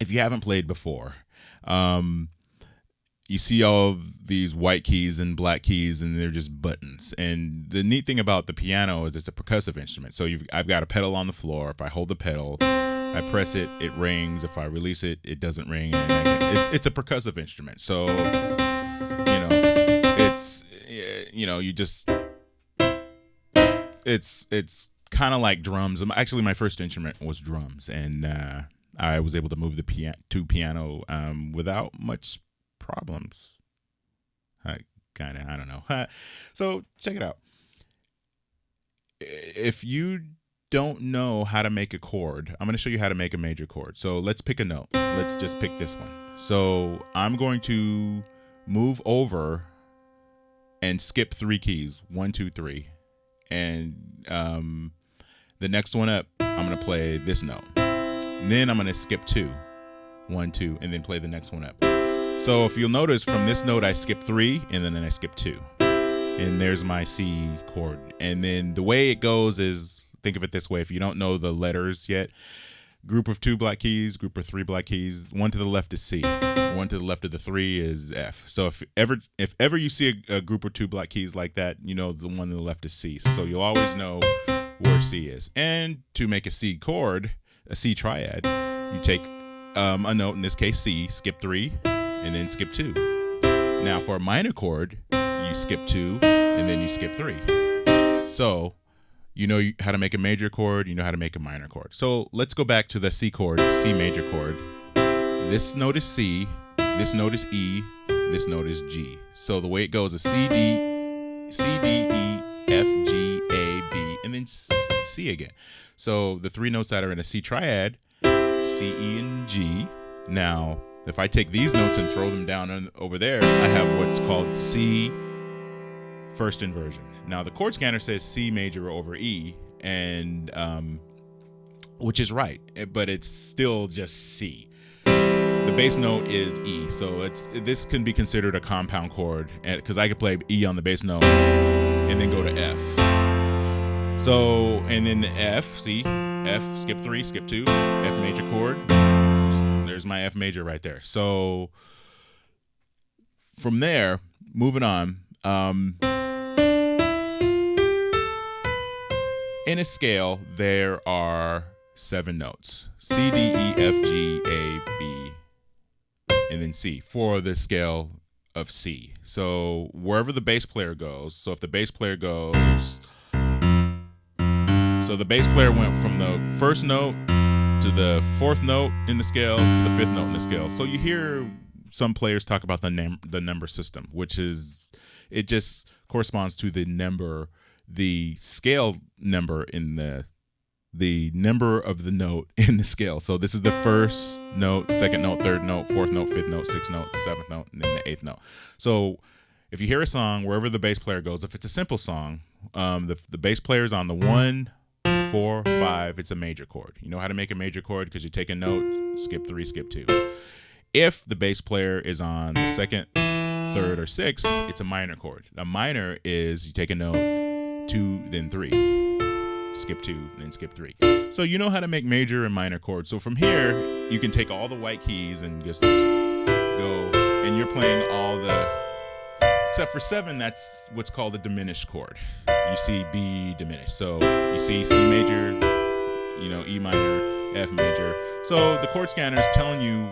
if you haven't played before, um, you see all of these white keys and black keys, and they're just buttons. And the neat thing about the piano is it's a percussive instrument. So I've got a pedal on the floor. If I hold the pedal, I press it, it rings. If I release it, it doesn't ring. And it's a percussive instrument. So it's you just it's kind of like drums. Actually, my first instrument was drums, and I was able to move the piano without much problems. I don't know. So check it out. If you don't know how to make a chord, I'm going to show you how to make a major chord. So let's pick a note. Let's just pick this one. So I'm going to move over and skip 3 keys, 1, 2, 3, and the next one up, I'm going to play this note. And then I'm going to skip 2, 1, 2, and then play the next one up. So if you'll notice, from this note I skip 3 and then I skip 2, and there's my C chord. And then the way it goes is, think of it this way: if you don't know the letters yet, group of 2 black keys, group of 3 black keys, one to the left is C, one to the left of the 3 is F. So if ever you see a group of 2 black keys like that, you know the one to the left is C. So you'll always know where C is. And to make a C chord, a C triad, you take a note, in this case C, skip 3, and then skip 2. Now for a minor chord, you skip 2 and then you skip 3. So you know how to make a major chord, you know how to make a minor chord. So let's go back to the C chord, C major chord. This note is C, this note is E, this note is G. So the way it goes is C, D, E, F, G, A, B, and then C again. So the 3 notes that are in a C triad, C, E, and G. Now, if I take these notes and throw them down over there, I have what's called C first inversion. Now, the chord scanner says C major over E, and which is right, but it's still just C. The bass note is E, so this can be considered a compound chord, because I could play E on the bass note and then go to F. So, and then F, C, F, skip 3, skip 2, F major chord. There's my F major right there. So from there, moving on, in a scale, there are 7 notes: C, D, E, F, G, A, B, and then C for the scale of C. So wherever the bass player goes, so if the bass player goes, so the bass player went from the first note to the 4th note in the scale to the 5th note in the scale. So you hear some players talk about the number system, which is, it just corresponds to the number, the scale number in the number of the note in the scale. So this is the first note, 2nd note, 3rd note, 4th note, 5th note, 6th note, 7th note, and then the 8th note. So if you hear a song, wherever the bass player goes, if it's a simple song, the bass player is on the 1, 4, 5, it's a major chord. You know how to make a major chord because you take a note, skip 3, skip 2. If the bass player is on the 2nd, 3rd, or 6th, it's a minor chord. A minor is you take a note, 2, then 3, skip 2, then skip 3. So you know how to make major and minor chords. So from here, you can take all the white keys and just go, and you're playing all the, except for 7, that's what's called a diminished chord. You see B diminished. So you see C major, E minor, F major. So the chord scanner is telling you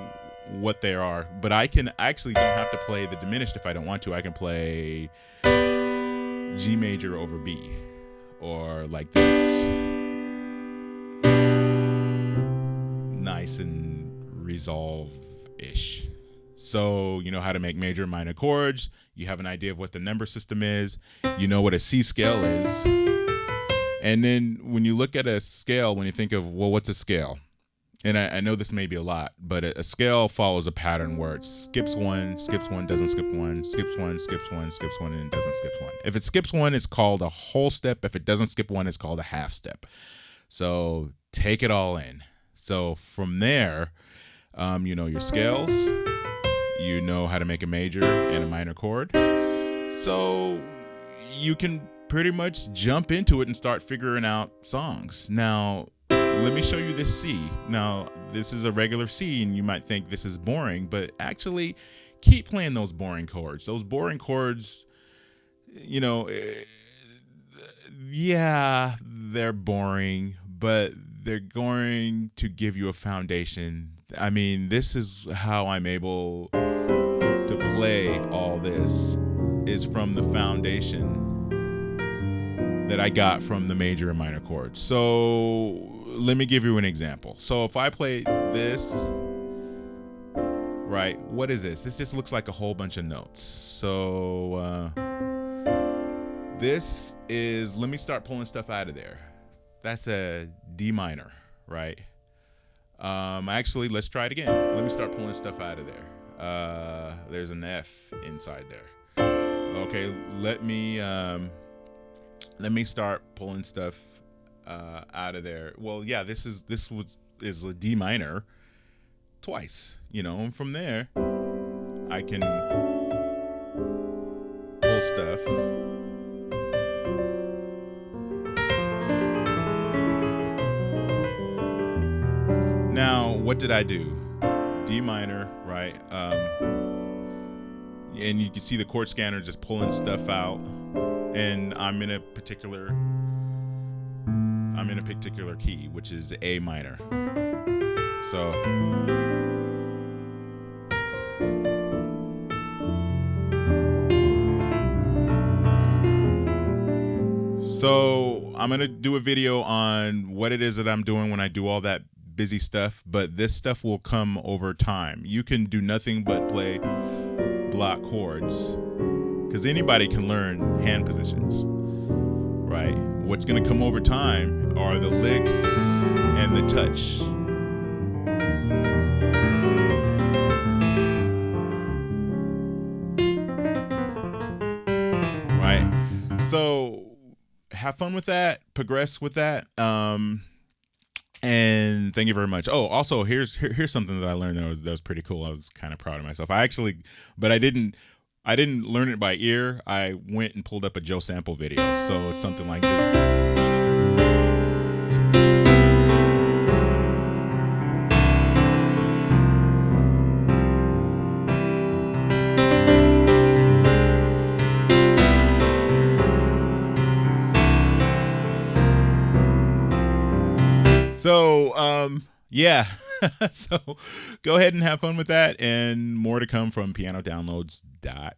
what they are, but I actually don't have to play the diminished if I don't want to. I can play G major over B, or like this. Nice and resolve-ish. So you know how to make major and minor chords. You have an idea of what the number system is. You know what a C scale is. And then when you look at a scale, when you think of, well, what's a scale? And I know this may be a lot, but a scale follows a pattern where it skips 1, doesn't skip 1, skips 1, skips 1, skips 1, and doesn't skip 1. If it skips 1, it's called a whole step. If it doesn't skip 1, it's called a half step. So take it all in. So from there, you know your scales. You know how to make a major and a minor chord. So you can pretty much jump into it and start figuring out songs. Now, let me show you this C. Now, this is a regular C, and you might think this is boring, but actually keep playing those boring chords. Those boring chords, you know, yeah, they're boring, but they're going to give you a foundation. I mean, this is how I'm able to play all this, is from the foundation that I got from the major and minor chords. So let me give you an example. So if I play this, right, what is this? This just looks like a whole bunch of notes. So this is, let me start pulling stuff out of there. That's a D minor, right? Actually, let's try it again. Let me start pulling stuff out of there. There's an F inside there. Okay, let me start pulling stuff out of there. Well, yeah, this is a D minor twice, you know, and from there I can pull stuff. Now, what did I do? D minor, right? And you can see the chord scanner just pulling stuff out, and I'm in a particular key, which is A minor. So I'm gonna do a video on what it is that I'm doing when I do all that busy stuff, but this stuff will come over time. You can do nothing but play block chords, because anybody can learn hand positions, right? What's going to come over time are the licks and the touch. Right? So have fun with that, progress with that. And thank you very much. Oh, also here's something that I learned that was pretty cool. I was kind of proud of myself. I didn't learn it by ear. I went and pulled up a Joe Sample video. So it's something like this. So, yeah. So go ahead and have fun with that, and more to come from pianodownloads.com.